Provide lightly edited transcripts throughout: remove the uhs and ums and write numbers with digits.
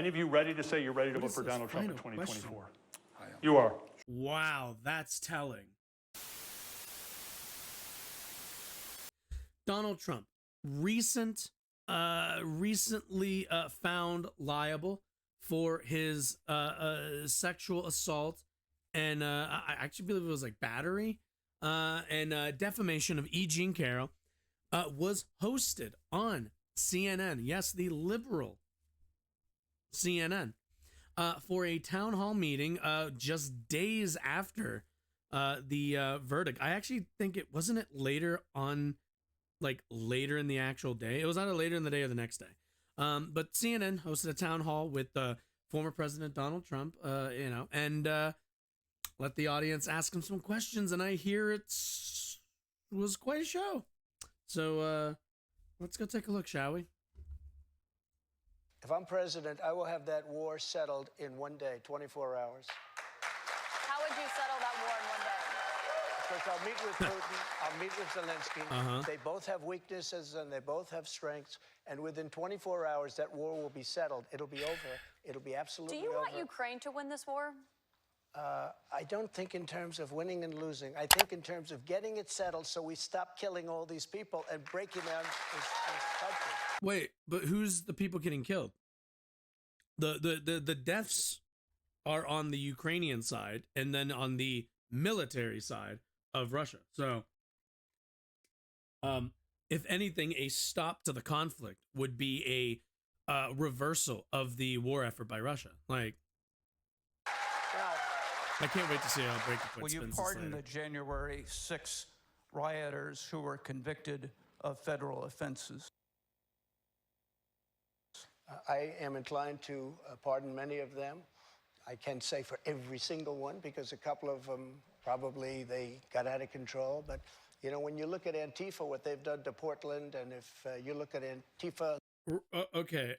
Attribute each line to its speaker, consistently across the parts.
Speaker 1: Any of you ready to say you're ready to
Speaker 2: What
Speaker 1: vote
Speaker 2: is
Speaker 1: for
Speaker 2: this
Speaker 1: Donald Trump in
Speaker 2: final
Speaker 1: 2024?
Speaker 2: question?
Speaker 1: You are.
Speaker 2: Wow, that's telling. Donald Trump, recently found liable for his sexual assault and I actually believe it was like battery and defamation of E. Jean Carroll, was hosted on CNN. Yes, the liberal CNN. For a town hall meeting just days after the verdict. I actually think it wasn't later on, like later in the actual day. It was either later in the day or the next day. But CNN hosted a town hall with former President Donald Trump, and let the audience ask him some questions. And I hear it was quite a show. So let's go take a look, shall we?
Speaker 3: If I'm president, I will have that war settled in 1 day, 24 hours.
Speaker 4: How would you settle that war in 1 day?
Speaker 3: Because I'll meet with Putin, I'll meet with Zelensky. They both have weaknesses and they both have strengths. And within 24 hours, that war will be settled. It'll be over. It'll be absolutely over.
Speaker 4: Do you want Ukraine to win this war?
Speaker 3: I don't think in terms of winning and losing. I think in terms of getting it settled so we stop killing all these people and breaking down this country.
Speaker 2: Wait, but who's the people getting killed? The deaths are on the Ukrainian side and then on the military side of Russia. So, if anything, a stop to the conflict would be a reversal of the war effort by Russia. Like, I can't wait to see how Breaking Point
Speaker 5: Will you
Speaker 2: spins
Speaker 5: pardon
Speaker 2: this
Speaker 5: the January 6 rioters who were convicted of federal offenses?
Speaker 3: I am inclined to pardon many of them. I can't say for every single one because a couple of them probably they got out of control. But, you know, when you look at Antifa, what they've done to Portland, and if you look at Antifa.
Speaker 2: Okay.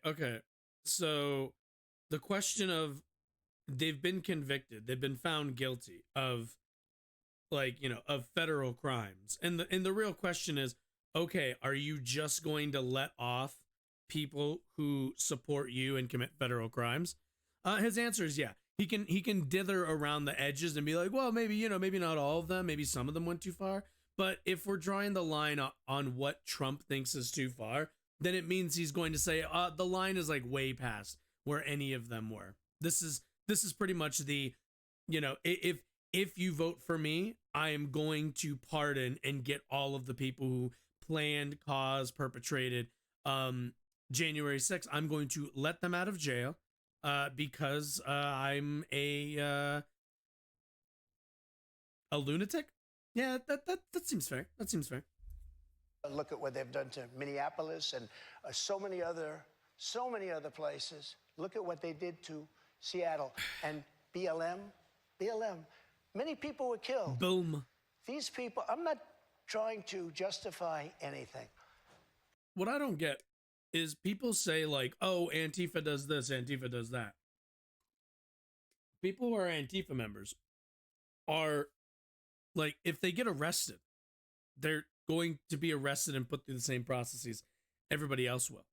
Speaker 2: So the question of they've been convicted, they've been found guilty of, like, you know, of federal crimes. And the real question is, okay, are you just going to let off people who support you and commit federal crimes? His answer is yeah. He can dither around the edges and be like, well, maybe, you know, maybe not all of them, maybe some of them went too far. But if we're drawing the line on what Trump thinks is too far, then it means he's going to say the line is like way past where any of them were. This is pretty much the, you know, if you vote for me, I am going to pardon and get all of the people who planned, caused, perpetrated January 6th. I'm going to let them out of jail because I'm a lunatic. Yeah, that seems fair. That seems fair.
Speaker 3: Look at what they've done to Minneapolis and so many other places. Look at what they did to Seattle and BLM. Many people were killed.
Speaker 2: Boom.
Speaker 3: These people, I'm not trying to justify anything.
Speaker 2: What I don't get is people say like, oh, Antifa does this, Antifa does that. People who are Antifa members are like, if they get arrested, they're going to be arrested and put through the same processes everybody else will.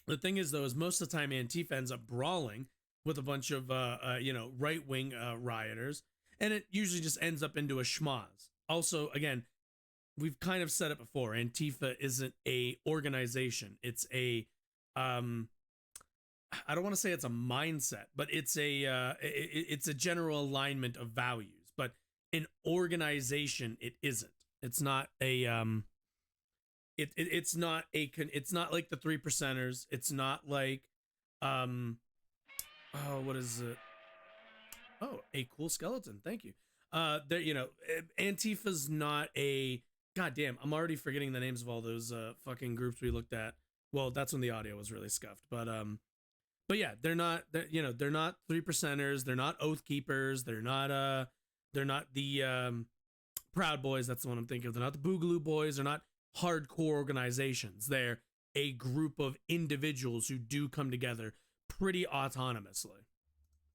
Speaker 2: The thing is, though, is most of the time Antifa ends up brawling with a bunch of, right-wing rioters, and it usually just ends up into a schmoz. Also, again, we've kind of said it before, Antifa isn't a organization. It's a, I don't want to say it's a mindset, but it's a general alignment of values. But an organization, it isn't. It's not a, it's not like the 3%ers. It's not like, what is it? Oh, a cool skeleton. Thank you. Antifa's not a, goddamn, I'm already forgetting the names of all those fucking groups we looked at. Well, that's when the audio was really scuffed. But yeah, they're not 3%ers. They're not Oath Keepers. They're not the Proud Boys. That's the one I'm thinking of. They're not the Boogaloo Boys. They're not hardcore organizations. They're a group of individuals who do come together pretty autonomously,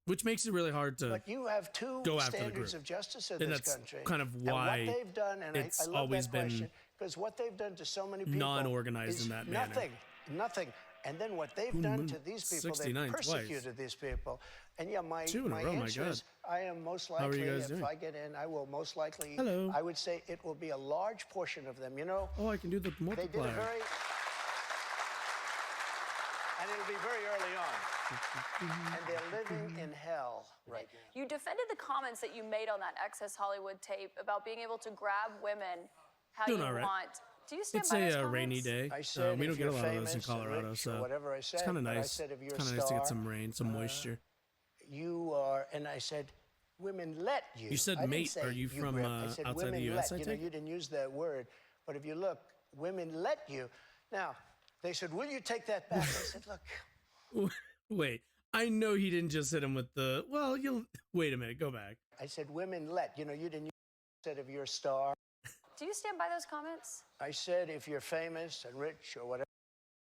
Speaker 2: which makes it really hard to
Speaker 3: but you have two
Speaker 2: go after
Speaker 3: standards
Speaker 2: the group.
Speaker 3: of justice in
Speaker 2: And
Speaker 3: this
Speaker 2: that's
Speaker 3: country.
Speaker 2: kind of why
Speaker 3: and what they've done, and
Speaker 2: it's
Speaker 3: I love
Speaker 2: always
Speaker 3: that
Speaker 2: been
Speaker 3: question, because what they've done to so many people
Speaker 2: non-organized
Speaker 3: is
Speaker 2: in that manner.
Speaker 3: nothing. And then what they've done to these people, they've
Speaker 2: 69 twice.
Speaker 3: persecuted these people. And yeah, my
Speaker 2: 2 in a row, my
Speaker 3: answer
Speaker 2: God.
Speaker 3: is I am most
Speaker 2: How are
Speaker 3: likely,
Speaker 2: you guys
Speaker 3: if
Speaker 2: doing?
Speaker 3: I get in, I will most likely,
Speaker 2: Hello.
Speaker 3: I would say it will be a large portion of them. You know,
Speaker 2: Oh, I can do the
Speaker 3: they did
Speaker 2: multiplier.
Speaker 3: a very, and it'll be very early on. And they're living in hell right now.
Speaker 4: You defended the comments that you made on that Access Hollywood tape about being able to grab women how
Speaker 2: Doing
Speaker 4: you
Speaker 2: all right.
Speaker 4: want. Do you stand
Speaker 2: It's
Speaker 4: by those
Speaker 2: a
Speaker 4: comments?
Speaker 2: rainy day.
Speaker 3: I said
Speaker 2: We don't
Speaker 3: if
Speaker 2: get a
Speaker 3: you're
Speaker 2: lot of this in
Speaker 3: famous and
Speaker 2: Colorado,
Speaker 3: rich or
Speaker 2: so
Speaker 3: whatever I
Speaker 2: it's
Speaker 3: said,
Speaker 2: kind of
Speaker 3: but I
Speaker 2: nice.
Speaker 3: said if you're a
Speaker 2: Kind of nice to get
Speaker 3: star,
Speaker 2: some rain, some moisture.
Speaker 3: You are, and I said, women let you.
Speaker 2: You said
Speaker 3: I didn't
Speaker 2: mate.
Speaker 3: say
Speaker 2: Are you from,
Speaker 3: grab. I said
Speaker 2: outside the
Speaker 3: women
Speaker 2: US,
Speaker 3: let.
Speaker 2: I
Speaker 3: You know,
Speaker 2: take?
Speaker 3: you didn't use that word, but if you look, women let you. Now, they said, will you take that back? I said, look,
Speaker 2: Wait, I know he didn't just hit him with the, well, you'll, wait a minute, go back.
Speaker 3: I said, women let. You know, you didn't use said if you're a star.
Speaker 4: Do you stand by those comments?
Speaker 3: I said if you're famous and rich or whatever.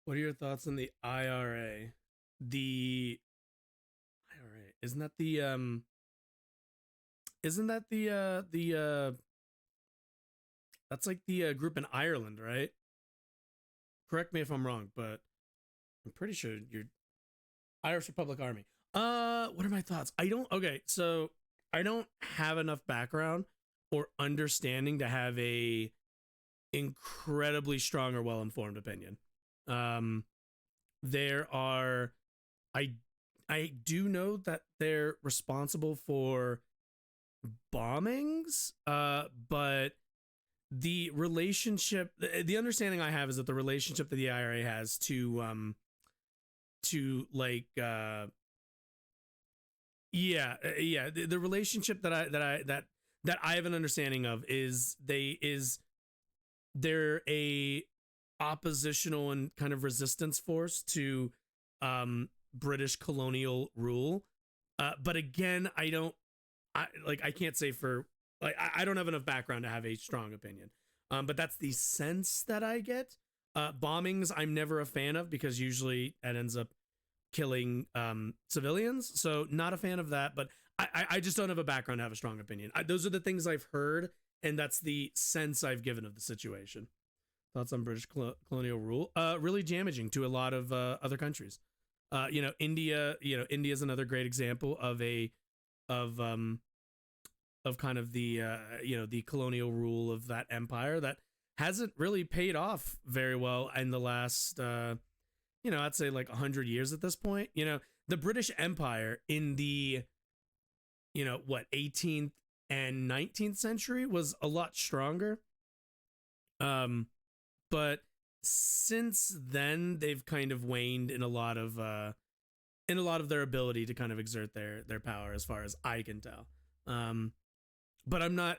Speaker 2: What are your thoughts on the IRA? The IRA, isn't that the that's like the group in Ireland, right? Correct me if I'm wrong, but I'm pretty sure you're Irish Republic Army. What are my thoughts? So I don't have enough background or understanding to have a incredibly strong or well-informed opinion. There are, I do know that they're responsible for bombings, but the relationship, the understanding I have is that the relationship that the IRA has to like, the relationship that I have an understanding of is they're a oppositional and kind of resistance force to British colonial rule. But again, I can't say for I don't have enough background to have a strong opinion. But that's the sense that I get. Bombings I'm never a fan of because usually it ends up killing civilians. So not a fan of that, but I just don't have a background to have a strong opinion. Those are the things I've heard, and that's the sense I've given of the situation. Thoughts on British colonial rule? Really damaging to a lot of other countries. India. India is another great example of kind of the the colonial rule of that empire that hasn't really paid off very well in the last I'd say like 100 years at this point. The British Empire in the 18th and 19th century was a lot stronger. But since then they've kind of waned in a lot of their ability to kind of exert their power, as far as I can tell. But I'm not,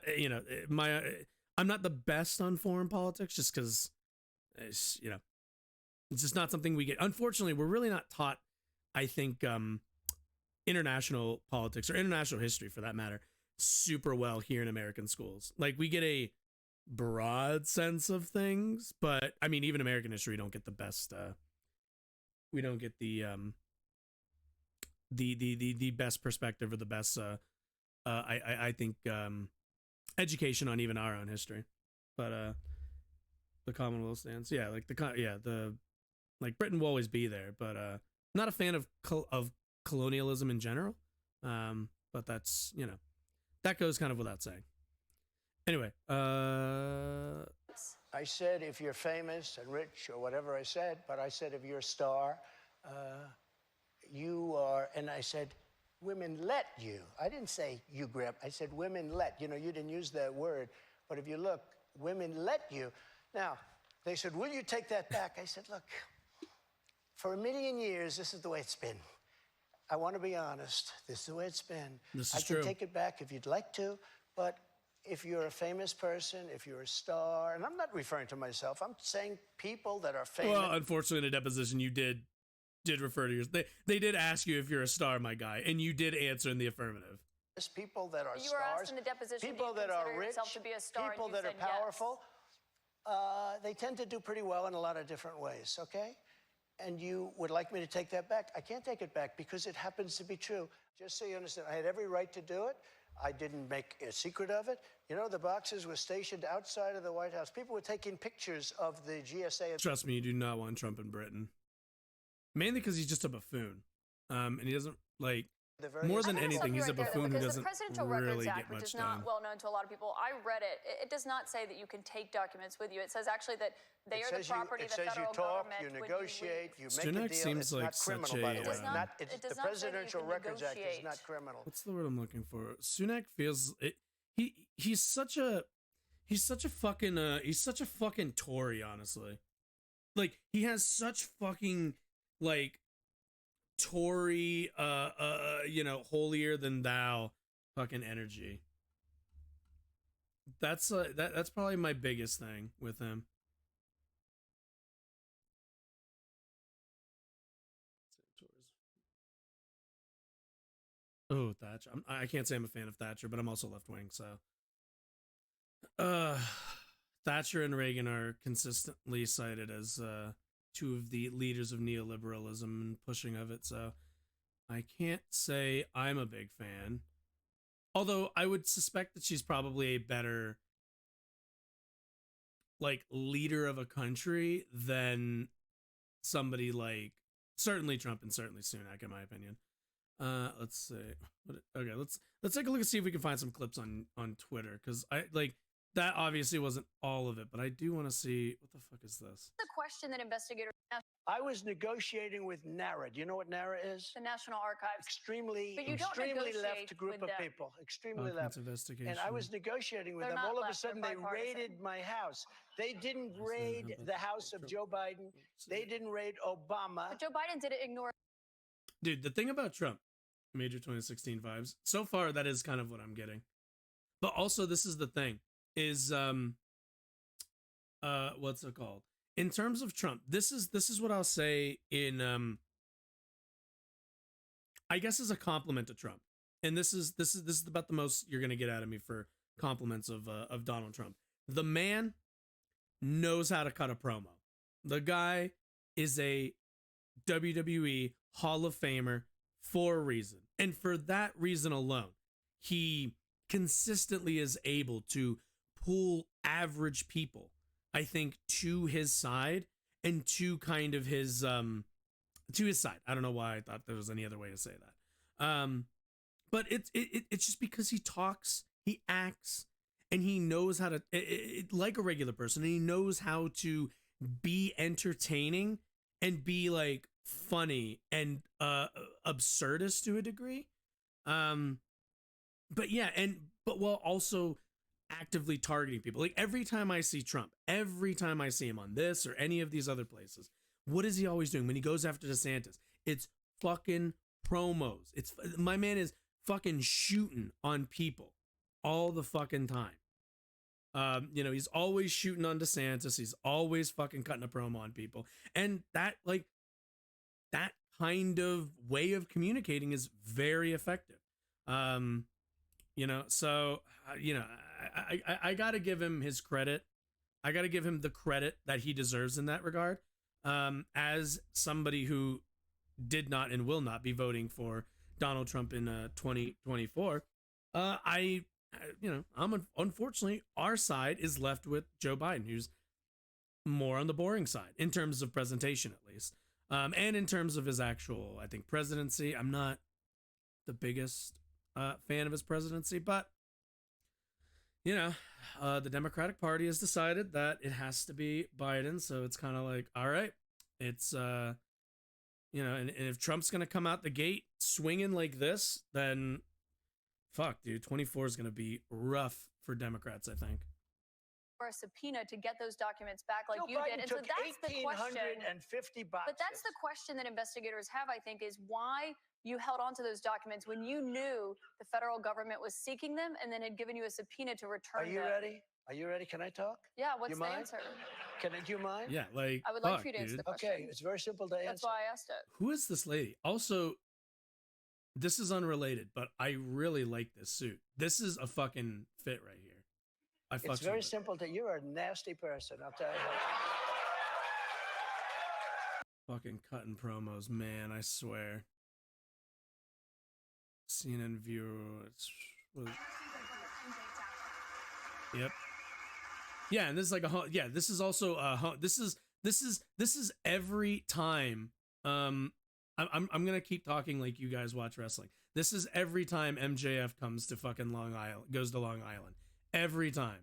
Speaker 2: I'm not the best on foreign politics just because it's just not something we get. Unfortunately, we're really not taught, I think, international politics or international history for that matter super well here in American schools. Like, we get a broad sense of things, but I mean, even American history, we don't get the best, we don't get the best perspective or the best, I think, education on even our own history. But the Commonwealth stands, yeah, like like Britain will always be there, but not a fan of colonialism in general. But that's, that goes kind of without saying. Anyway,
Speaker 3: I said if you're famous and rich or whatever I said, but I said if you're a star, you are, and I said women let you. I didn't say you grab. I said women let. You didn't use that word, but if you look, women let you. Now, they said, will you take that back? I said, look, for a million years, this is the way it's been. I want to be honest. This is the way it's been.
Speaker 2: This is
Speaker 3: I can
Speaker 2: true.
Speaker 3: take it back if you'd like to, but if you're a famous person, if you're a star, and I'm not referring to myself, I'm saying people that are famous.
Speaker 2: well, unfortunately, in a deposition, you did refer to yours. They did ask you if you're a star, my guy, and you did answer in the affirmative.
Speaker 3: People that are
Speaker 4: You were
Speaker 3: stars,
Speaker 4: asked in the deposition,
Speaker 3: people
Speaker 4: do you
Speaker 3: that are
Speaker 4: consider
Speaker 3: rich,
Speaker 4: yourself to be a star, and
Speaker 3: people
Speaker 4: you
Speaker 3: that are
Speaker 4: said yes.
Speaker 3: powerful, they tend to do pretty well in a lot of different ways, okay? And you would like me to take that back? I can't take it back because it happens to be true. Just so you understand, I had every right to do it. I didn't make a secret of it. The boxes were stationed outside of the White House. People were taking pictures of the GSA.
Speaker 2: Trust me, you do not want Trump in Britain. mainly because he's just a buffoon, and he doesn't like
Speaker 3: The very
Speaker 2: more than
Speaker 4: I'm gonna stop
Speaker 2: anything.
Speaker 4: you
Speaker 2: He's a
Speaker 4: right there, though,
Speaker 2: buffoon who
Speaker 4: because the
Speaker 2: doesn't
Speaker 4: Presidential
Speaker 2: really
Speaker 4: Records
Speaker 2: get
Speaker 4: Act, which
Speaker 2: much
Speaker 4: is not
Speaker 2: done.
Speaker 4: well known to a lot of people, I read it. It does not say that you can take documents with you. It says actually that they
Speaker 3: It
Speaker 4: are the
Speaker 3: says you,
Speaker 4: property
Speaker 3: it
Speaker 4: of the
Speaker 3: says you
Speaker 4: federal
Speaker 3: talk,
Speaker 4: government
Speaker 3: you
Speaker 4: when
Speaker 3: negotiate,
Speaker 4: you
Speaker 3: you make a
Speaker 2: Sunak
Speaker 3: deal.
Speaker 2: seems
Speaker 3: It's
Speaker 2: like
Speaker 3: not criminal,
Speaker 2: such
Speaker 3: by the
Speaker 2: a,
Speaker 3: way.
Speaker 2: It does
Speaker 4: not- it
Speaker 3: The
Speaker 4: does not say that you
Speaker 3: Presidential
Speaker 4: can
Speaker 3: Records Act is
Speaker 4: negotiate.
Speaker 3: not criminal.
Speaker 2: what's the word I'm looking for? Sunak feels it. He's such a fucking Tory, honestly. Like he has such fucking like Tory holier than thou fucking energy. That's that's probably my biggest thing with him. Oh, Thatcher. I can't say I'm a fan of Thatcher, but I'm also left wing, so uh Thatcher and Reagan are consistently cited as two of the leaders of neoliberalism and pushing of it, so I can't say I'm a big fan. Although I would suspect that she's probably a better like leader of a country than somebody like certainly Trump and certainly Sunak, in my opinion. Let's see. Okay, let's take a look and see if we can find some clips on Twitter, because I like that obviously wasn't all of it, but I do want to see what the fuck is this.
Speaker 4: The question that investigators
Speaker 3: I was negotiating with NARA. Do you know what NARA is?
Speaker 4: the National Archives.
Speaker 3: Extremely,
Speaker 4: But you don't
Speaker 3: extremely
Speaker 4: negotiate
Speaker 3: left group
Speaker 4: with
Speaker 3: of
Speaker 4: them.
Speaker 3: people. Extremely
Speaker 2: Offense
Speaker 3: left.
Speaker 2: investigation.
Speaker 3: And I was negotiating with
Speaker 4: They're
Speaker 3: them.
Speaker 4: not
Speaker 3: All of a
Speaker 4: left, they're
Speaker 3: sudden, they
Speaker 4: bipartisan.
Speaker 3: raided my house. They didn't
Speaker 2: How
Speaker 3: raid
Speaker 2: about
Speaker 3: the
Speaker 2: that?
Speaker 3: house of
Speaker 2: Trump.
Speaker 3: Joe Biden. They didn't raid Obama.
Speaker 4: But Joe Biden didn't ignore.
Speaker 2: Dude, the thing about Trump, major 2016 vibes. So far, that is kind of what I'm getting. But also, this is the thing: is what's it called? In terms of Trump, this is what I'll say in I guess as a compliment to Trump, and this is about the most you're gonna get out of me for compliments of Donald Trump. The man knows how to cut a promo. The guy is a WWE Hall of Famer for a reason. And for that reason alone, he consistently is able to pull average people, I think, to his side and to kind of his side. I don't know why I thought there was any other way to say that. But it's just because he talks, he acts, and he knows how to like a regular person, and he knows how to be entertaining and be like funny and absurdist to a degree. But yeah, but while also actively targeting people. Like every time I see Trump, every time I see him on this or any of these other places, what is he always doing when he goes after DeSantis? It's fucking promos. It's my man is fucking shooting on people all the fucking time. He's always shooting on DeSantis. He's always fucking cutting a promo on people. And that kind of way of communicating is very effective. I got to give him his credit. I got to give him the credit that he deserves in that regard. As somebody who did not and will not be voting for Donald Trump in 2024, unfortunately, our side is left with Joe Biden, who's more on the boring side in terms of presentation, at least. And in terms of his actual, I think, presidency, I'm not the biggest fan of his presidency, but the Democratic Party has decided that it has to be Biden, so it's kind of like, all right, it's and if Trump's gonna come out the gate swinging like this, then fuck, dude, 24 is gonna be rough for Democrats, I think.
Speaker 4: Or a subpoena to get those documents back like
Speaker 3: Joe
Speaker 4: you
Speaker 3: Biden
Speaker 4: did. And so
Speaker 3: took
Speaker 4: that's the question.
Speaker 3: 1,850 boxes.
Speaker 4: But that's the question that investigators have, I think, is why you held on to those documents when you knew the federal government was seeking them and then had given you a subpoena to return
Speaker 3: Are you
Speaker 4: them.
Speaker 3: ready? Are you ready? Can I talk?
Speaker 4: Yeah, what's
Speaker 3: You
Speaker 4: the
Speaker 3: mind?
Speaker 4: answer?
Speaker 3: Do you mind?
Speaker 2: Yeah, like
Speaker 4: I would like
Speaker 2: fuck,
Speaker 4: for you to answer
Speaker 2: dude.
Speaker 4: the question.
Speaker 3: Okay, it's very simple to answer.
Speaker 4: That's why I asked it.
Speaker 2: Who is this lady? Also, this is unrelated, but I really like this suit. This is a fucking fit right here.
Speaker 3: It's very simple to you're a nasty person, I'll tell you.
Speaker 2: Fucking cutting promos, man, I swear. CNN viewer. Yep. Yeah, and this is like this is also this is every time I'm gonna keep talking like you guys watch wrestling. This is every time MJF comes to fucking Long Island, goes to Long Island. Every time.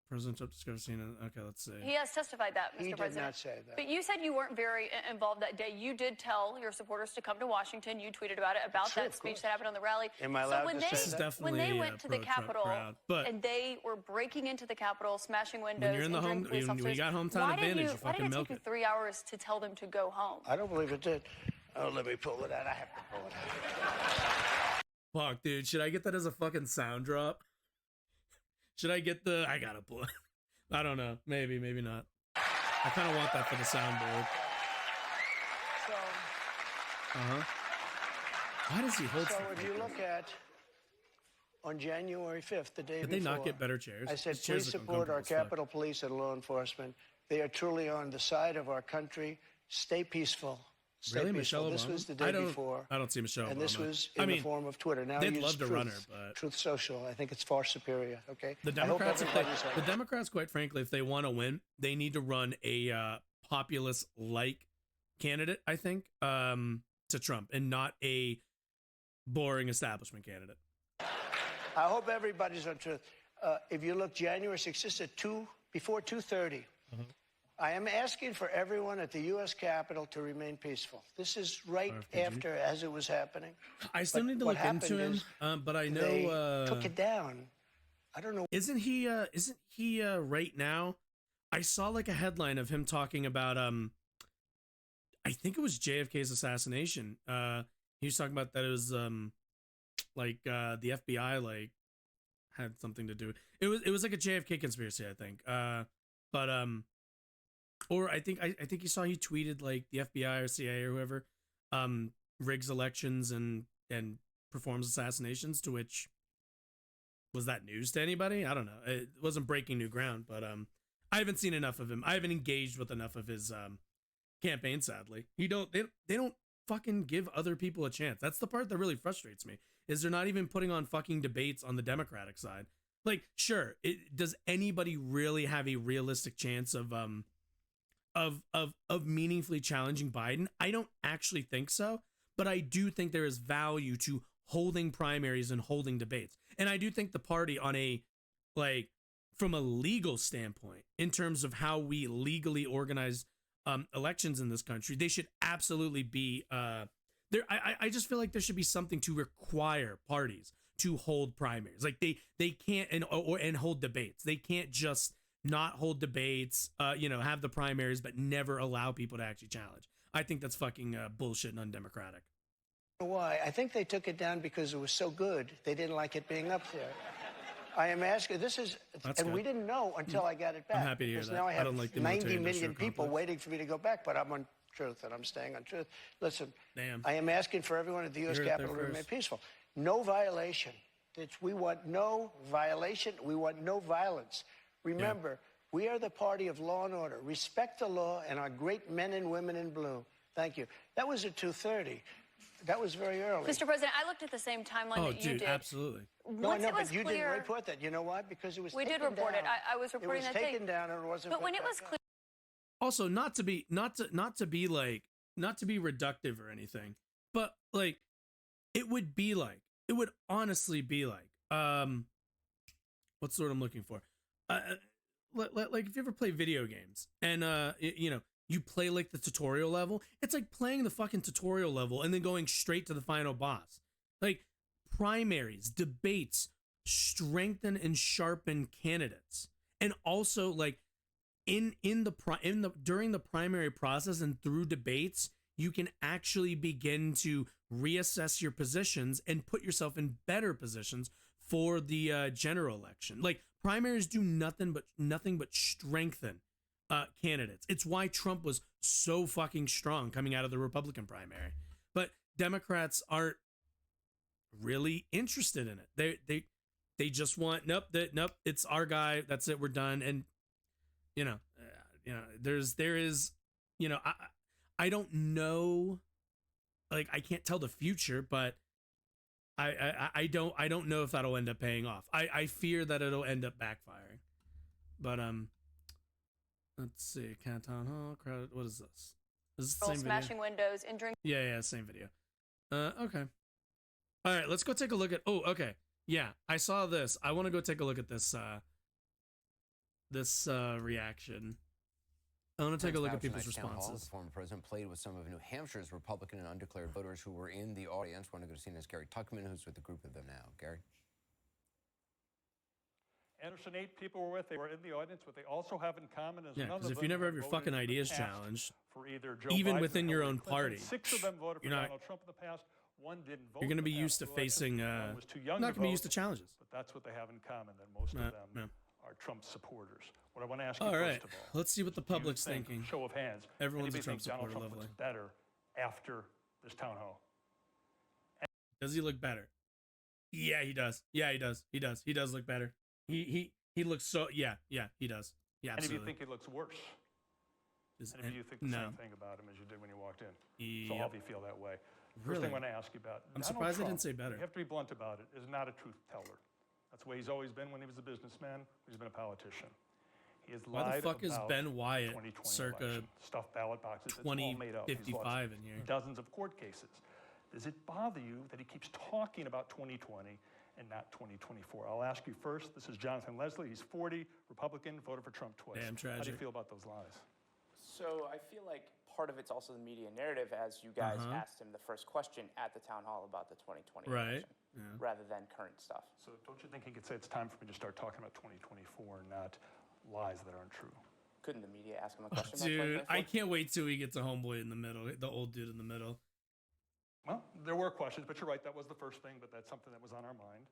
Speaker 2: President Trump discovers Cena. Okay, let's see.
Speaker 4: He has testified that, Mr.
Speaker 3: He did
Speaker 4: President.
Speaker 3: not say that.
Speaker 4: But you said you weren't very involved that day. You did tell your supporters to come to Washington. You tweeted about it, about
Speaker 3: True,
Speaker 4: that
Speaker 3: of
Speaker 4: speech
Speaker 3: course.
Speaker 4: that happened on the rally.
Speaker 3: Am I
Speaker 4: so
Speaker 3: allowed
Speaker 4: when
Speaker 3: to
Speaker 4: they,
Speaker 3: say
Speaker 2: This is
Speaker 3: that?
Speaker 2: definitely
Speaker 4: when they
Speaker 2: a
Speaker 4: went to the
Speaker 2: pro-Trump
Speaker 4: Capitol
Speaker 2: crowd, but
Speaker 4: and they were breaking into the Capitol, smashing windows,
Speaker 2: when you're in the
Speaker 4: injuring
Speaker 2: home,
Speaker 4: police
Speaker 2: when you
Speaker 4: officers,
Speaker 2: got hometown
Speaker 4: why didn't
Speaker 2: advantage, you
Speaker 4: why
Speaker 2: fucking
Speaker 4: did it
Speaker 2: milk
Speaker 4: take you
Speaker 2: it.
Speaker 4: 3 hours to tell them to go home?
Speaker 3: I don't believe it did. Oh, let me pull it out. I have to pull it out.
Speaker 2: Fuck, dude, should I get that as a fucking sound drop? Should I get the? I gotta pull it. I don't know. Maybe, maybe not. I kind of want that for the soundboard.
Speaker 3: So,
Speaker 2: Why does he hold
Speaker 3: so
Speaker 2: stuff
Speaker 3: if
Speaker 2: like
Speaker 3: you
Speaker 2: this?
Speaker 3: look at on January 5th, the day
Speaker 2: Did
Speaker 3: before,
Speaker 2: they not get better chairs?
Speaker 3: I said,
Speaker 2: These chairs
Speaker 3: please
Speaker 2: look
Speaker 3: support our
Speaker 2: uncomfortable as fuck.
Speaker 3: Capitol Police and law enforcement. They are truly on the side of our country. Stay peaceful. Stay
Speaker 2: Really,
Speaker 3: peaceful.
Speaker 2: Michelle
Speaker 3: This
Speaker 2: Obama?
Speaker 3: was the day before.
Speaker 2: I don't see Michelle
Speaker 3: And
Speaker 2: Obama.
Speaker 3: this was
Speaker 2: I
Speaker 3: in
Speaker 2: mean,
Speaker 3: the form of Twitter. Now
Speaker 2: they'd
Speaker 3: use
Speaker 2: love to
Speaker 3: Truth,
Speaker 2: run her, but
Speaker 3: Truth Social. I think it's far superior. Okay.
Speaker 2: the
Speaker 3: I hope
Speaker 2: Democrats,
Speaker 3: everybody's
Speaker 2: the Democrats, quite frankly, if they want to win, they need to run a populist-like candidate. I think to Trump, and not a boring establishment candidate.
Speaker 3: I hope everybody's on Truth. If you look, January 6th, just at before 2:30. I am asking for everyone at the U.S. Capitol to remain peaceful. This is right after, as it was happening.
Speaker 2: I still
Speaker 3: But
Speaker 2: need to
Speaker 3: what
Speaker 2: look into
Speaker 3: happened
Speaker 2: him,
Speaker 3: is
Speaker 2: but I
Speaker 3: They
Speaker 2: know
Speaker 3: took it down. I don't know.
Speaker 2: isn't he right now? I saw like a headline of him talking about I think it was JFK's assassination. He was talking about that it was like the FBI like had something to do. It was like a JFK conspiracy, I think. But or I think he saw he tweeted like the FBI or CIA or whoever rigs elections and performs assassinations, to which was that news to anybody? I don't know. It wasn't breaking new ground, but I haven't seen enough of him. I haven't engaged with enough of his campaign, sadly. They don't fucking give other people a chance. That's the part that really frustrates me, is they're not even putting on fucking debates on the Democratic side. Like, sure, does anybody really have a realistic chance of meaningfully challenging Biden? I don't actually think so, but I do think there is value to holding primaries and holding debates. And I do think the party, on a like from a legal standpoint, in terms of how we legally organize elections in this country, they should absolutely be there. I just feel like there should be something to require parties to hold primaries. Like they can't and hold debates. They can't just not hold debates, have the primaries, but never allow people to actually challenge. I think that's fucking bullshit and undemocratic.
Speaker 3: Why? I think they took it down because it was so good. They didn't like it being up there. I am asking,
Speaker 2: That's
Speaker 3: and
Speaker 2: good.
Speaker 3: we didn't know until I got it back.
Speaker 2: I'm happy to hear
Speaker 3: because
Speaker 2: that.
Speaker 3: now I
Speaker 2: I
Speaker 3: have
Speaker 2: don't like the
Speaker 3: 90
Speaker 2: military-industrial
Speaker 3: million people
Speaker 2: complex.
Speaker 3: waiting for me to go back, but I'm on Truth and I'm staying on Truth. Listen,
Speaker 2: Damn.
Speaker 3: I am asking for everyone at the U.S.
Speaker 2: You heard it there
Speaker 3: Capitol to remain
Speaker 2: first.
Speaker 3: peaceful. No violation. We want no violation. We want no violence. Remember, we are the party of law and order. Respect the law and our great men and women in blue. Thank you. That was at 2:30. That was very early.
Speaker 4: Mr. President, I looked at the same timeline
Speaker 2: Oh,
Speaker 4: that you
Speaker 2: dude,
Speaker 4: did.
Speaker 2: absolutely.
Speaker 3: No, I
Speaker 4: Once
Speaker 3: know,
Speaker 4: it was
Speaker 3: but you
Speaker 4: clear,
Speaker 3: didn't report that. You know why? Because it was
Speaker 4: we did
Speaker 3: taken
Speaker 4: report it.
Speaker 3: down.
Speaker 4: I was reporting
Speaker 3: it was
Speaker 4: that day.
Speaker 3: taken down and it wasn't
Speaker 4: But when
Speaker 3: put
Speaker 4: it was
Speaker 3: back
Speaker 4: clear.
Speaker 3: up.
Speaker 2: Also, not to be reductive or anything, but like it would honestly be like what's the word I'm looking for? Like if you ever play video games and you play like the tutorial level, it's like playing the fucking tutorial level and then going straight to the final boss. Like primaries, debates strengthen and sharpen candidates. And also like during the primary process and through debates, you can actually begin to reassess your positions and put yourself in better positions for the general election. Like primaries do nothing but strengthen candidates. It's why Trump was so fucking strong coming out of the Republican primary. But Democrats aren't really interested in it. They just want nope, it's our guy. That's it. We're done. And there is I don't know, like I can't tell the future, but I don't know if that'll end up paying off. I fear that it'll end up backfiring. But let's see, Canton Hall crowd. What is this? This is the same video.
Speaker 4: smashing windows, injuring.
Speaker 2: Yeah, same video. Okay. All right, let's go take a look at. Oh, okay. Yeah, I saw this. I want to go take a look at this. This reaction. I want to take a look at people's responses.
Speaker 1: The former president played with some of New Hampshire's Republican and undeclared voters who were in the audience. Want to go to CNN's Gary Tuckman, who's with a group of them now. Gary?
Speaker 6: Anderson, 8 people were with. They were in the audience. What they also have in common is
Speaker 2: Yeah,
Speaker 6: none of
Speaker 2: because if
Speaker 6: them
Speaker 2: you never have your
Speaker 6: voted
Speaker 2: fucking
Speaker 6: in the
Speaker 2: ideas
Speaker 6: past
Speaker 2: challenged,
Speaker 6: for either Joe
Speaker 2: even
Speaker 6: Biden or
Speaker 2: within your
Speaker 6: Hillary
Speaker 2: own
Speaker 6: Clinton.
Speaker 2: party,
Speaker 6: 6 of them voted for
Speaker 2: you're not-
Speaker 6: Donald Trump in the past. One didn't vote.
Speaker 2: you're going to
Speaker 6: in the
Speaker 2: be used to
Speaker 6: past election.
Speaker 2: facing.
Speaker 6: One was too young
Speaker 2: Not
Speaker 6: to
Speaker 2: going to be used
Speaker 6: vote,
Speaker 2: to challenges.
Speaker 6: But that's what they have in common. That most
Speaker 2: No,
Speaker 6: of them
Speaker 2: no.
Speaker 6: are Trump supporters. What I want to ask you
Speaker 2: All
Speaker 6: first
Speaker 2: right,
Speaker 6: of all.
Speaker 2: let's see what the
Speaker 6: do you
Speaker 2: public's
Speaker 6: think,
Speaker 2: thinking.
Speaker 6: Show of hands.
Speaker 2: Everyone's a
Speaker 6: anybody
Speaker 2: Trump
Speaker 6: think Donald
Speaker 2: supporter,
Speaker 6: Trump
Speaker 2: lovely.
Speaker 6: looks better after this town hall?
Speaker 2: Does he look better? Yeah, he does. Yeah, he does. He does. He does look better. He looks so. Yeah, he does. Yeah,
Speaker 6: Any of you
Speaker 2: absolutely.
Speaker 6: think he looks worse?
Speaker 2: Is-
Speaker 6: Any of you think the
Speaker 2: no.
Speaker 6: same thing about him as you did when you walked in? So all
Speaker 2: Yep.
Speaker 6: of you feel that way. First
Speaker 2: Really?
Speaker 6: thing I want to ask you about.
Speaker 2: I'm
Speaker 6: Donald
Speaker 2: surprised they
Speaker 6: Trump,
Speaker 2: didn't say better.
Speaker 6: You have to be blunt about it. Is not a truth teller. That's the way he's always been when he was a businessman. He's been a politician. He has
Speaker 2: Why the
Speaker 6: lied
Speaker 2: fuck is
Speaker 6: about
Speaker 2: Ben Wyatt
Speaker 6: 2020
Speaker 2: circa
Speaker 6: election, stuffed ballot boxes. It's all made up. He's lost
Speaker 2: 2055 in here?
Speaker 6: Dozens of court cases. Does it bother you that he keeps talking about 2020 and not 2024? I'll ask you first. This is Jonathan Leslie. He's 40, Republican, voted for Trump twice.
Speaker 2: Damn
Speaker 6: How do
Speaker 2: tragic.
Speaker 6: you feel about those lies?
Speaker 7: So I feel like part of it's also the media narrative, as you guys asked him the first question at the town hall about the 2020
Speaker 2: Right.
Speaker 7: election,
Speaker 2: Yeah.
Speaker 7: rather than current stuff.
Speaker 6: So don't you think he could say it's time for me to start talking about 2024 and not lies that aren't true?
Speaker 7: Couldn't the media ask him a question about
Speaker 2: Dude,
Speaker 7: 2024?
Speaker 2: I can't wait till we get to Homeboy in the middle, the old dude in the middle.
Speaker 6: Well, there were questions, but you're right. That was the first thing, but that's something that was on our mind,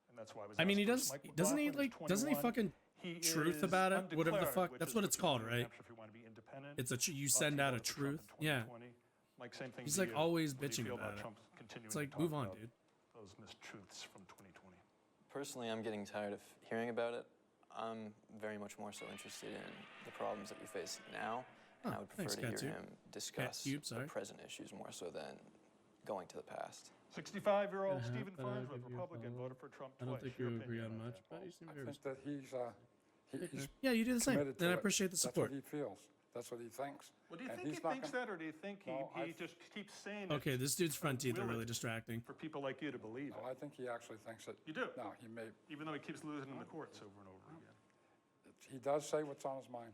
Speaker 6: and that's why I was.
Speaker 2: I mean, he
Speaker 6: asked
Speaker 2: does.
Speaker 6: first. Mike
Speaker 2: Doesn't he
Speaker 6: McLaughlin is
Speaker 2: like? Doesn't he
Speaker 6: 21.
Speaker 2: fucking
Speaker 6: He
Speaker 2: truth
Speaker 6: is
Speaker 2: about it? Whatever the
Speaker 6: undeclared,
Speaker 2: fuck.
Speaker 6: which
Speaker 2: That's
Speaker 6: is
Speaker 2: what it's
Speaker 6: you
Speaker 2: called,
Speaker 6: can do in New
Speaker 2: right?
Speaker 6: Hampshire if you want to be independent.
Speaker 2: It's a. You
Speaker 6: Lots
Speaker 2: send
Speaker 6: of
Speaker 2: out a
Speaker 6: voted for Trump
Speaker 2: truth.
Speaker 6: in
Speaker 2: Yeah.
Speaker 6: 2020. Mike, same thing.
Speaker 2: He's
Speaker 6: to
Speaker 2: like
Speaker 6: you.
Speaker 2: always
Speaker 6: What do you
Speaker 2: bitching
Speaker 6: feel
Speaker 2: about it.
Speaker 6: Trump continuing
Speaker 2: It's like,
Speaker 6: to
Speaker 2: move
Speaker 6: talk
Speaker 2: on,
Speaker 6: about
Speaker 2: dude.
Speaker 6: Those mistruths from 2020.
Speaker 8: Personally, I'm getting tired of hearing about it. I'm very much more so interested in the problems that we face now, and
Speaker 2: Oh,
Speaker 8: I would prefer
Speaker 2: thanks,
Speaker 8: to hear
Speaker 2: Katsu.
Speaker 8: him discuss
Speaker 2: Cube, sorry.
Speaker 8: the present issues more so than going to the past.
Speaker 6: 65-year-old
Speaker 2: Uh-huh,
Speaker 6: Stephen
Speaker 2: but I
Speaker 6: Farnsworth,
Speaker 2: think you
Speaker 6: Republican,
Speaker 2: follow-
Speaker 6: voted for Trump
Speaker 2: I don't
Speaker 6: twice.
Speaker 2: think
Speaker 6: Your
Speaker 2: you agree
Speaker 6: opinion
Speaker 2: on
Speaker 6: that,
Speaker 2: much, but
Speaker 6: Paul?
Speaker 2: you seem
Speaker 9: I
Speaker 2: very.
Speaker 9: think that he's
Speaker 2: Yeah, you do the same,
Speaker 9: committed to
Speaker 2: and I
Speaker 9: it.
Speaker 2: appreciate the support.
Speaker 9: That's what he feels. That's what he thinks.
Speaker 6: Well, do you
Speaker 9: And
Speaker 6: think he
Speaker 9: he's not
Speaker 6: thinks
Speaker 9: gonna-
Speaker 6: that, or do you think he,
Speaker 9: No,
Speaker 6: he just keeps saying it
Speaker 2: Okay, this dude's front teeth are really
Speaker 6: willing
Speaker 2: distracting.
Speaker 6: for people like you to believe
Speaker 9: No,
Speaker 6: it?
Speaker 9: I think he actually thinks it.
Speaker 6: You do?
Speaker 9: No, he may.
Speaker 6: Even though he keeps losing in the courts over and over again.
Speaker 9: He does say what's on his mind.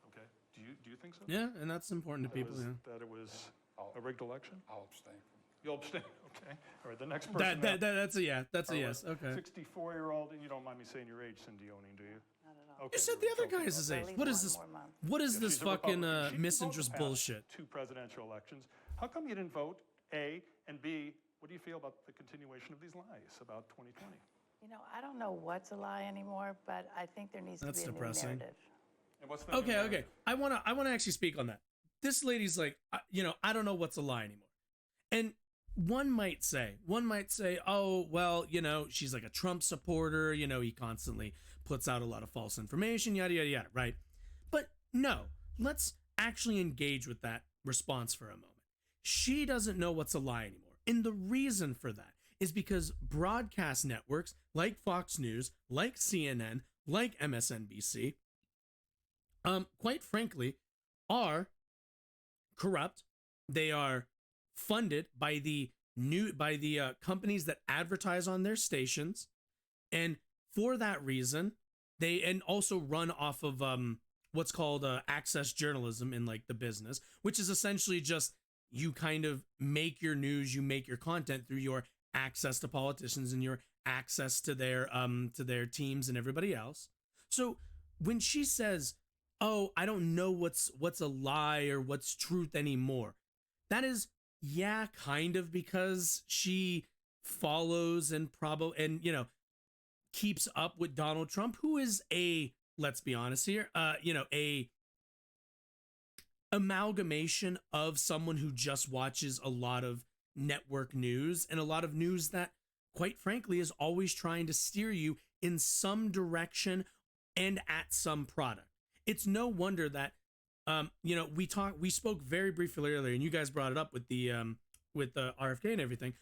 Speaker 6: Okay. Do you think so?
Speaker 2: Yeah, and that's important to
Speaker 6: That
Speaker 2: people.
Speaker 6: was-
Speaker 2: Yeah.
Speaker 6: That it was a rigged election?
Speaker 9: I'll abstain.
Speaker 6: You'll abstain, okay. All right, the next person.
Speaker 2: That's a yeah. That's a yes. Okay.
Speaker 6: 64-year-old, and you don't mind me saying your age, Cindy Owning, do you?
Speaker 10: Not at all.
Speaker 6: Okay,
Speaker 2: You said
Speaker 6: we're
Speaker 2: the other
Speaker 6: joking
Speaker 2: guy's
Speaker 6: about
Speaker 2: his
Speaker 6: that.
Speaker 2: age. What is this?
Speaker 10: One more month.
Speaker 2: What is
Speaker 6: Yeah,
Speaker 2: this
Speaker 6: she's a
Speaker 2: fucking
Speaker 6: Republican. She didn't vote in the
Speaker 2: misinterest
Speaker 6: past
Speaker 2: bullshit?
Speaker 6: 2 presidential elections. How come you didn't vote, A, and B, what do you feel about the continuation of these lies about 2020?
Speaker 10: You know, I don't know what's a lie anymore, but I think there needs
Speaker 2: That's
Speaker 10: to be a
Speaker 2: depressing.
Speaker 10: new narrative.
Speaker 6: And what's the new
Speaker 2: Okay.
Speaker 6: narrative?
Speaker 2: I wanna actually speak on that. This lady's like, I don't know what's a lie anymore, and one might say, oh, well, she's like a Trump supporter. He constantly puts out a lot of false information, yada yada yada, right? But no, let's actually engage with that response for a moment. She doesn't know what's a lie anymore, and the reason for that is because broadcast networks like Fox News, like CNN, like MSNBC, quite frankly, are corrupt. They are funded by the companies that advertise on their stations, and for that reason, and also run off of what's called access journalism in like the business, which is essentially just you kind of make your news, you make your content through your access to politicians and your access to their teams and everybody else. So when she says, "Oh, I don't know what's a lie or what's truth anymore," that is, yeah, kind of, because she follows and keeps up with Donald Trump, who is let's be honest here, a amalgamation of someone who just watches a lot of network news and a lot of news that, quite frankly, is always trying to steer you in some direction and at some product. It's no wonder that we spoke very briefly earlier, and you guys brought it up with the RFK and everything.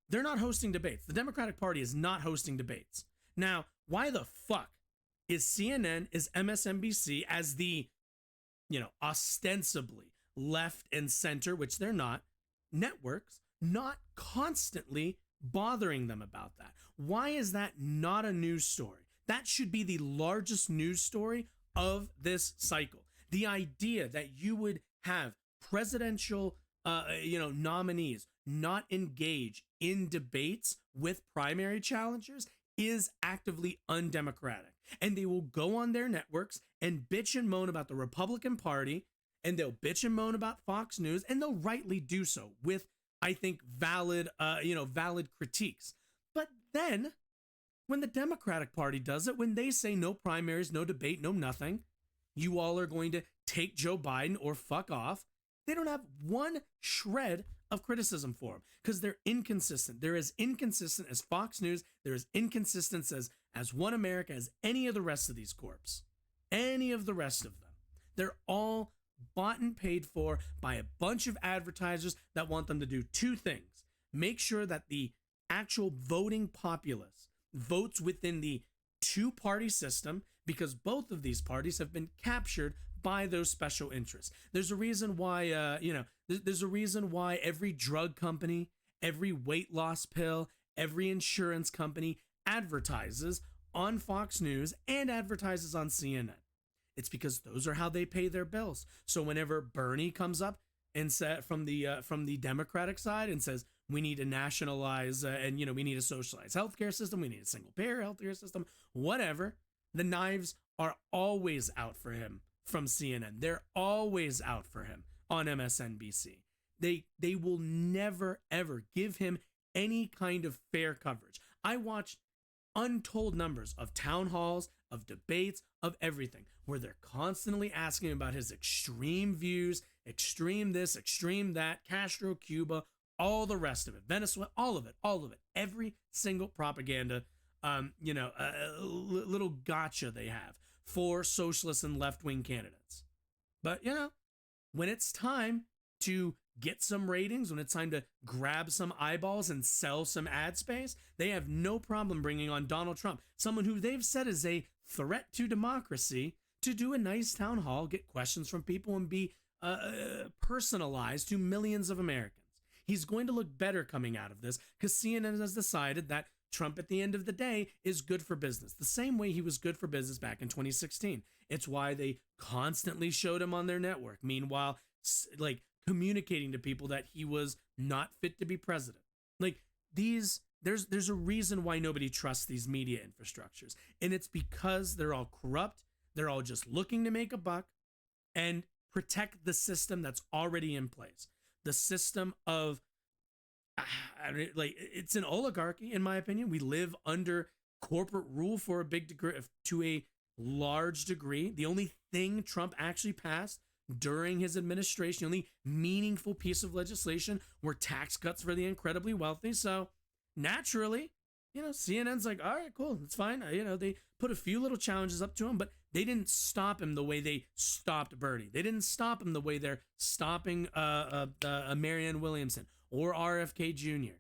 Speaker 2: They're not hosting debates. The Democratic Party is not hosting debates. Now, why the fuck is CNN, is MSNBC as the ostensibly left and center, which they're not, networks not constantly bothering them about that? Why is that not a news story? That should be the largest news story of this cycle. The idea that you would have presidential nominees not engage in debates with primary challengers is actively undemocratic. And they will go on their networks and bitch and moan about the Republican Party, and they'll bitch and moan about Fox News, and they'll rightly do so with, I think, valid critiques. But then when the Democratic Party does it, when they say no primaries, no debate, no nothing, you all are going to take Joe Biden or fuck off. They don't have one shred of criticism for him because they're inconsistent. They're as inconsistent as Fox News. They're as inconsistent as One America, as any of the rest of these corps. Any of the rest of them. They're all bought and paid for by a bunch of advertisers that want them to do two things. Make sure that the actual voting populace votes within the two-party system, because both of these parties have been captured by those special interests. There's a reason why, there's a reason why every drug company, every weight loss pill, every insurance company advertises on Fox News and advertises on CNN. It's because those are how they pay their bills. So whenever Bernie comes up and said from the Democratic side and says we need to nationalize and we need a socialized healthcare system, we need a single payer healthcare system, whatever, the knives are always out for him from CNN. They're always out for him on MSNBC. They will never ever give him any kind of fair coverage. I watched untold numbers of town halls, of debates, of everything, where they're constantly asking about his extreme views, extreme this, extreme that, Castro, Cuba, all the rest of it, Venezuela, all of it, every single propaganda, little gotcha they have for socialist and left-wing candidates. But, when it's time to get some ratings, when it's time to grab some eyeballs and sell some ad space, they have no problem bringing on Donald Trump, someone who they've said is a threat to democracy, to do a nice town hall, get questions from people, and be personalized to millions of Americans. He's going to look better coming out of this because CNN has decided that Trump, at the end of the day, is good for business, the same way he was good for business back in 2016. It's why they constantly showed him on their network. Meanwhile, communicating to people that he was not fit to be president. There's a reason why nobody trusts these media infrastructures. And it's because they're all corrupt. They're all just looking to make a buck and protect the system that's already in place. The system of, it's an oligarchy, in my opinion. We live under corporate rule for a big degree, to a large degree. The only thing Trump actually passed during his administration, the only meaningful piece of legislation, were tax cuts for the incredibly wealthy. So naturally, CNN's like, all right, cool, it's fine. They put a few little challenges up to him, but they didn't stop him the way they stopped Bernie. They didn't stop him the way they're stopping Marianne Williamson or RFK Jr.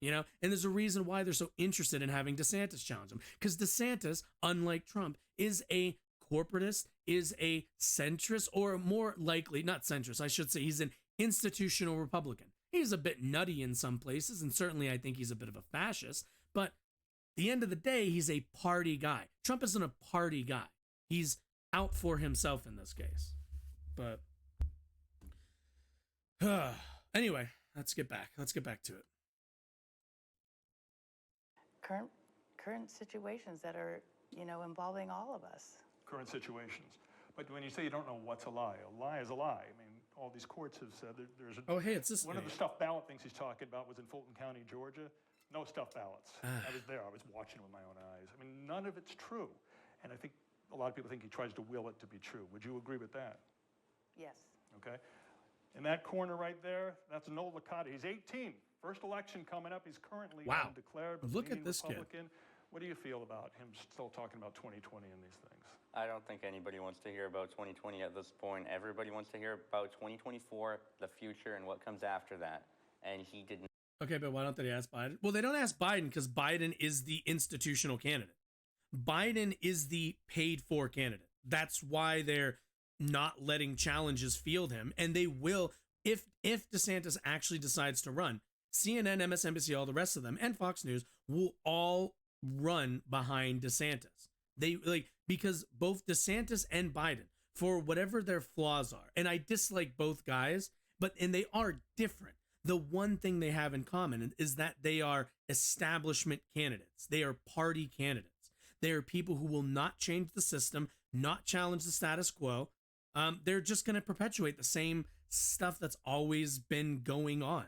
Speaker 2: And there's a reason why they're so interested in having DeSantis challenge him, because DeSantis, unlike Trump, is a corporatist, is a centrist, or more likely, not centrist, I should say, he's an institutional Republican. He's a bit nutty in some places, and certainly I think he's a bit of a fascist, but at the end of the day, he's a party guy. Trump isn't a party guy. He's out for himself in this case. But anyway, let's get back to it.
Speaker 10: Current situations that are, involving all of us.
Speaker 6: Current situations. But when you say you don't know what's a lie is a lie. I mean, all these courts have said that there's a...
Speaker 2: Oh, hey, it's this
Speaker 6: One of the stuffed ballot things he's talking about was in Fulton County, Georgia. No stuffed ballots. I was there. I was watching with my own eyes. I mean, none of it's true. And I think a lot of people think he tries to will it to be true. Would you agree with that?
Speaker 10: Yes.
Speaker 6: Okay. In that corner right there, that's Noel Licata. He's 18. First election coming up. He's currently undeclared.
Speaker 2: Look at this
Speaker 6: Republican. What do you feel about him still talking about 2020 and these things?
Speaker 11: I don't think anybody wants to hear about 2020 at this point. Everybody wants to hear about 2024, the future, and what comes after that. And he didn't.
Speaker 2: Okay, but why don't they ask Biden? Well, they don't ask Biden because Biden is the institutional candidate. Biden is the paid-for candidate. That's why they're not letting challenges field him, and they will if DeSantis actually decides to run. CNN, MSNBC, all the rest of them, and Fox News will all run behind DeSantis. They because both DeSantis and Biden, for whatever their flaws are, and I dislike both guys, and they are different. The one thing they have in common is that they are establishment candidates. They are party candidates. They are people who will not change the system, not challenge the status quo. They're just going to perpetuate the same stuff that's always been going on.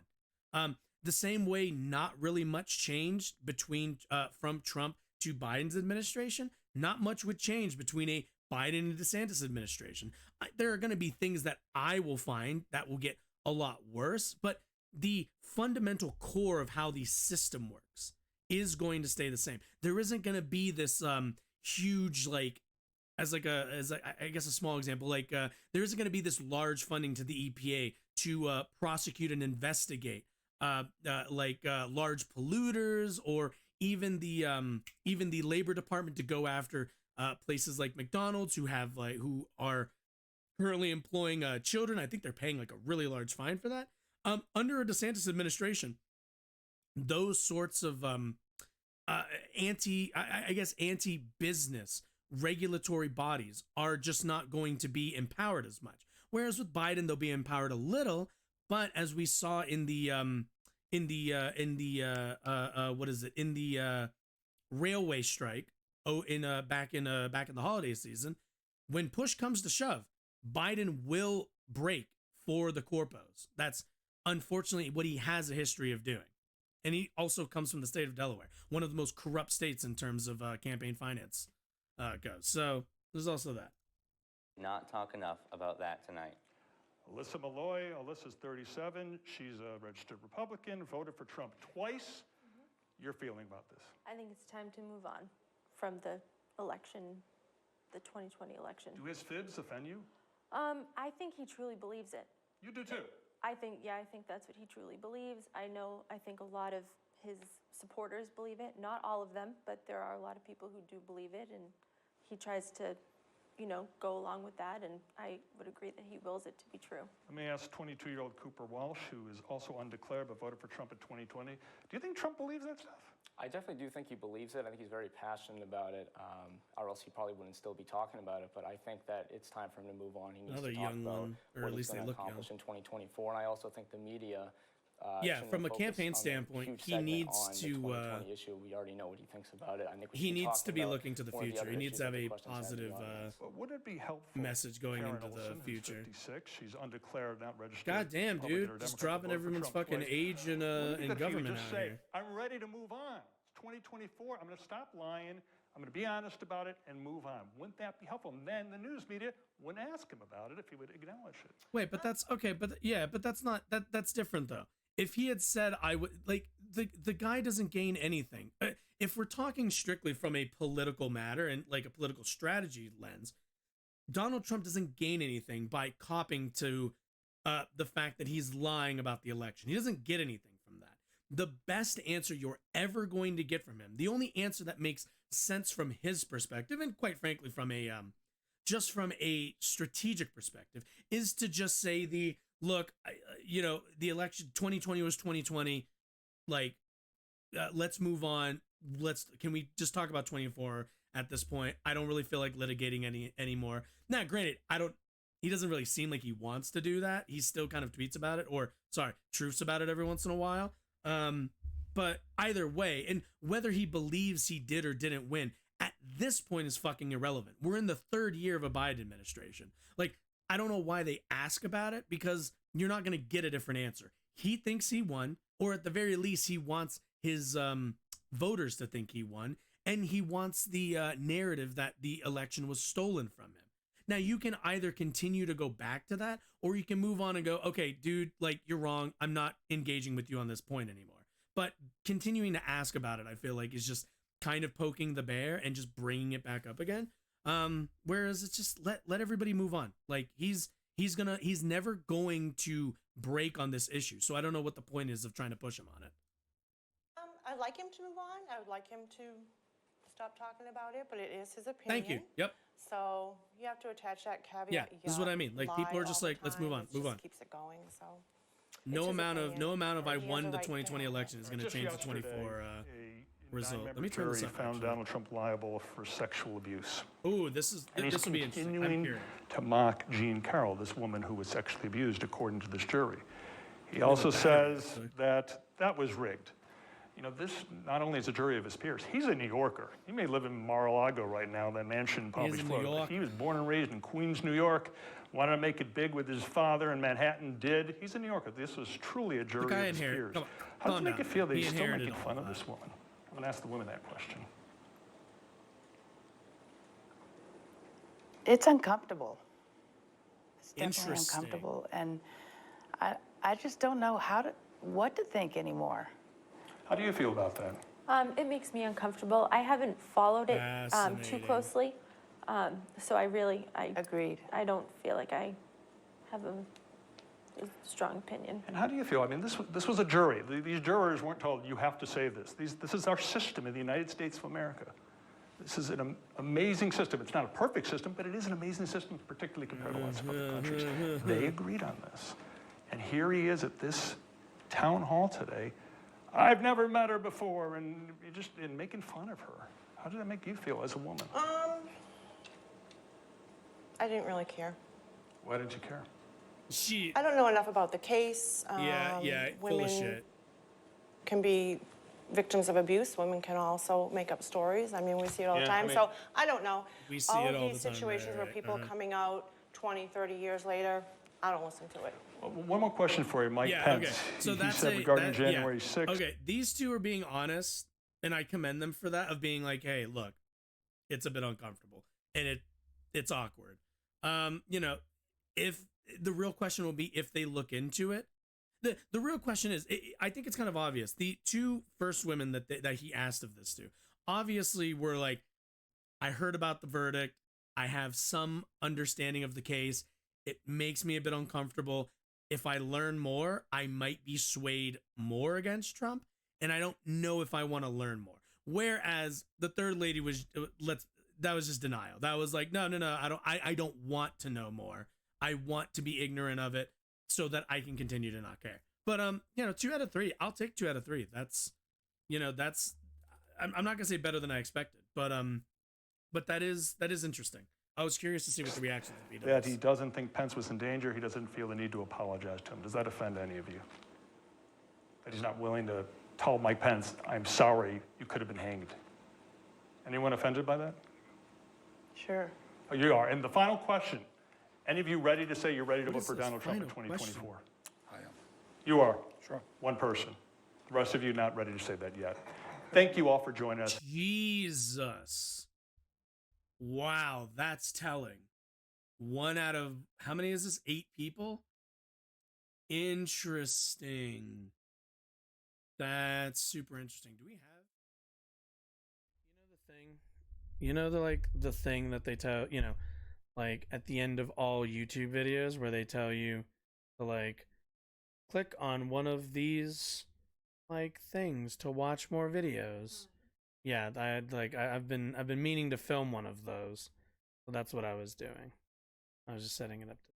Speaker 2: The same way, not really much changed between from Trump to Biden's administration. Not much would change between a Biden and DeSantis administration. There are going to be things that I will find that will get a lot worse, but the fundamental core of how the system works is going to stay the same. There isn't going to be this huge, like, as I guess a small example, like there isn't going to be this large funding to the EPA to prosecute and investigate large polluters, or even the Labor Department to go after places like McDonald's who are currently employing children. I think they're paying like a really large fine for that. Under a DeSantis administration, those sorts of anti-business regulatory bodies are just not going to be empowered as much. Whereas with Biden, they'll be empowered a little, but as we saw in the railway strike, back in the holiday season, when push comes to shove, Biden will break for the corpos. That's unfortunately what he has a history of doing. And he also comes from the state of Delaware, one of the most corrupt states in terms of campaign finance goes. So there's also that.
Speaker 11: Not talk enough about that tonight.
Speaker 6: Alyssa Malloy. Alyssa's 37. She's a registered Republican, voted for Trump twice. Your feeling about this?
Speaker 12: I think it's time to move on from the election, the 2020 election.
Speaker 6: Do his fibs offend you?
Speaker 12: I think he truly believes it.
Speaker 6: You do too?
Speaker 12: I think that's what he truly believes. I think a lot of his supporters believe it. Not all of them, but there are a lot of people who do believe it, and he tries to, go along with that, and I would agree that he wills it to be true.
Speaker 6: Let me ask 22-year-old Cooper Walsh, who is also undeclared but voted for Trump in 2020. Do you think Trump believes that stuff?
Speaker 7: I definitely do think he believes it. I think he's very passionate about it, or else he probably wouldn't still be talking about it. But I think that it's time for him to move on. He needs
Speaker 2: Another
Speaker 7: to talk
Speaker 2: young
Speaker 7: about
Speaker 2: one, or
Speaker 7: what
Speaker 2: at least
Speaker 7: he's
Speaker 2: they
Speaker 7: going to
Speaker 2: look
Speaker 7: accomplish
Speaker 2: young.
Speaker 7: in 2024. And I also think the media.
Speaker 2: From a campaign standpoint, he needs to.
Speaker 7: Issue. We already know what he thinks about it. I think
Speaker 2: he needs to be looking to the future. He needs to have a positive
Speaker 6: would it be helpful
Speaker 2: message going
Speaker 6: Karen
Speaker 2: into
Speaker 6: Ellison,
Speaker 2: the future.
Speaker 6: Who's 56, she's undeclared, not registered.
Speaker 2: God damn, dude, just dropping everyone's fucking age in government out here.
Speaker 6: I'm ready to move on. It's 2024. I'm going to stop lying. I'm going to be honest about it and move on. Wouldn't that be helpful? And then the news media wouldn't ask him about it if he would acknowledge it.
Speaker 2: Wait, but that's okay. But that's not that's different though. If he had said I would, like, the guy doesn't gain anything. If we're talking strictly from a political matter and like a political strategy lens, Donald Trump doesn't gain anything by copping to the fact that he's lying about the election. He doesn't get anything from that. The best answer you're ever going to get from him, the only answer that makes sense from his perspective, and quite frankly from a just from a strategic perspective, is to just say the election 2020 was 2020. Like, let's move on. Can we just talk about 24 at this point? I don't really feel like litigating anymore. Now, granted, he doesn't really seem like he wants to do that. He still kind of tweets about it, truths about it every once in a while. But either way, and whether he believes he did or didn't win, at this point is fucking irrelevant. We're in the third year of a Biden administration. Like, I don't know why they ask about it, because you're not going to get a different answer. He thinks he won, or at the very least, he wants his voters to think he won, and he wants the narrative that the election was stolen from him. Now, you can either continue to go back to that, or you can move on and go, okay, dude, like, you're wrong. I'm not engaging with you on this point anymore. But continuing to ask about it, I feel like, is just kind of poking the bear and just bringing it back up again. Whereas it's just let everybody move on. Like, he's never going to break on this issue. So I don't know what the point is of trying to push him on it.
Speaker 13: I'd like him to move on. I would like him to stop talking about it, but it is his opinion.
Speaker 2: Thank you. Yep.
Speaker 13: So you have to attach that caveat.
Speaker 2: Yeah, this is what I mean. Like, people
Speaker 13: lie
Speaker 2: are just
Speaker 13: all the
Speaker 2: like, let's
Speaker 13: time.
Speaker 2: move on,
Speaker 13: It
Speaker 2: move
Speaker 13: just
Speaker 2: on.
Speaker 13: keeps it going. So
Speaker 2: No
Speaker 13: his
Speaker 2: amount of
Speaker 13: opinion,
Speaker 2: I
Speaker 13: and he has
Speaker 2: won
Speaker 13: a
Speaker 2: the
Speaker 13: right to
Speaker 2: 2020
Speaker 13: have it.
Speaker 2: election is going to
Speaker 6: Just
Speaker 2: change the
Speaker 6: yesterday,
Speaker 2: 24
Speaker 6: a
Speaker 2: result. Let me
Speaker 6: nine-member
Speaker 2: turn this
Speaker 6: jury
Speaker 2: up.
Speaker 6: found
Speaker 2: Actually.
Speaker 6: Donald Trump liable for sexual abuse.
Speaker 2: Ooh, this
Speaker 6: And he's
Speaker 2: will be interesting. I'm
Speaker 6: continuing
Speaker 2: curious.
Speaker 6: to mock Jean Carroll, this woman who was sexually abused, according to this jury. He also says that that was rigged. You know, this not only is a jury of his peers, he's a New Yorker. He may live in Mar-a-Lago right now, that mansion in Palm
Speaker 2: He is
Speaker 6: Beach,
Speaker 2: a New
Speaker 6: Florida. But
Speaker 2: Yorker.
Speaker 6: he was born and raised in Queens, New York, wanted to make it big with his father in Manhattan, did. He's a New Yorker. This was truly a jury
Speaker 2: guy
Speaker 6: of his
Speaker 2: inherited-
Speaker 6: peers.
Speaker 2: come on,
Speaker 6: How does
Speaker 2: calm
Speaker 6: it make
Speaker 2: down.
Speaker 6: you feel that
Speaker 2: He
Speaker 6: he's still
Speaker 2: inherited
Speaker 6: making
Speaker 2: all
Speaker 6: fun
Speaker 2: of
Speaker 6: of
Speaker 2: that.
Speaker 6: this woman? I'm gonna ask the women that question.
Speaker 10: It's uncomfortable. It's definitely
Speaker 2: Interesting.
Speaker 10: uncomfortable, and I just don't know what to think anymore.
Speaker 6: How do you feel about that?
Speaker 12: It makes me uncomfortable. I haven't followed it too
Speaker 2: Fascinating.
Speaker 12: closely, so I
Speaker 10: Agreed.
Speaker 12: I don't feel like I have a strong opinion.
Speaker 6: And how do you feel? I mean, this was a jury. These jurors weren't told, you have to say this. This is our system in the United States of America. This is an amazing system. It's not a perfect system, but it is an amazing system, particularly compared to lots of other countries. They agreed on this. And here he is at this town hall today. I've never met her before, and you're just making fun of her. How did that make you feel as a woman?
Speaker 13: I didn't really care.
Speaker 6: Why didn't you care?
Speaker 13: I don't know enough about the case.
Speaker 2: Yeah, full
Speaker 13: women
Speaker 2: of shit.
Speaker 13: can be victims of abuse. Women can also make up stories. I mean, we see it all the
Speaker 6: Yeah,
Speaker 13: time.
Speaker 6: I mean-
Speaker 13: So I don't know.
Speaker 2: We see
Speaker 13: all
Speaker 2: it
Speaker 13: of
Speaker 2: all
Speaker 13: these
Speaker 2: the time,
Speaker 13: situations
Speaker 2: right,
Speaker 13: where
Speaker 2: right,
Speaker 13: people are coming out 20, 30 years later, I don't listen to it.
Speaker 6: One more question for you, Mike
Speaker 2: Yeah,
Speaker 6: Pence.
Speaker 2: okay. So
Speaker 6: he
Speaker 2: that's
Speaker 6: said
Speaker 2: a,
Speaker 6: regarding
Speaker 2: that-
Speaker 6: January
Speaker 2: yeah.
Speaker 6: 6th.
Speaker 2: Okay, these two are being honest, and I commend them for that, of being like, hey, look, it's a bit uncomfortable, and it's awkward. You know, if the real question will be if they look into it. The real question is, I think it's kind of obvious. The two first women that he asked of this to, obviously were like, I heard about the verdict. I have some understanding of the case. It makes me a bit uncomfortable. If I learn more, I might be swayed more against Trump, and I don't know if I want to learn more. Whereas the third lady was, that was just denial. That was like, no, I don't want to know more. I want to be ignorant of it so that I can continue to not care. But 2 out of 3, I'll take 2 out of 3. That's, I'm not gonna say better than I expected, but that is interesting. I was curious to see what the reaction would be to
Speaker 6: That
Speaker 2: this.
Speaker 6: he doesn't think Pence was in danger. He doesn't feel the need to apologize to him. Does that offend any of you? That he's not willing to tell Mike Pence, I'm sorry, you could have been hanged. Anyone offended by that?
Speaker 10: Sure.
Speaker 6: Oh, you are. And the final question, any of you ready to say you're ready to
Speaker 2: What
Speaker 6: vote
Speaker 2: is
Speaker 6: for
Speaker 2: this
Speaker 6: Donald Trump in
Speaker 2: final
Speaker 6: 2024?
Speaker 9: I am.
Speaker 6: You are.
Speaker 9: Sure.
Speaker 6: One person. The rest of you not ready to say that yet. Thank you all for joining us.
Speaker 2: Jesus. Wow, that's telling. 1 out of, how many is this? 8 people? Interesting. That's super interesting. Do we have, the thing? The thing that they tell, like at the end of all YouTube videos where they tell you to click on one of these things to watch more videos. Yeah, I've been meaning to film one of those. So that's what I was doing. I was just setting it up to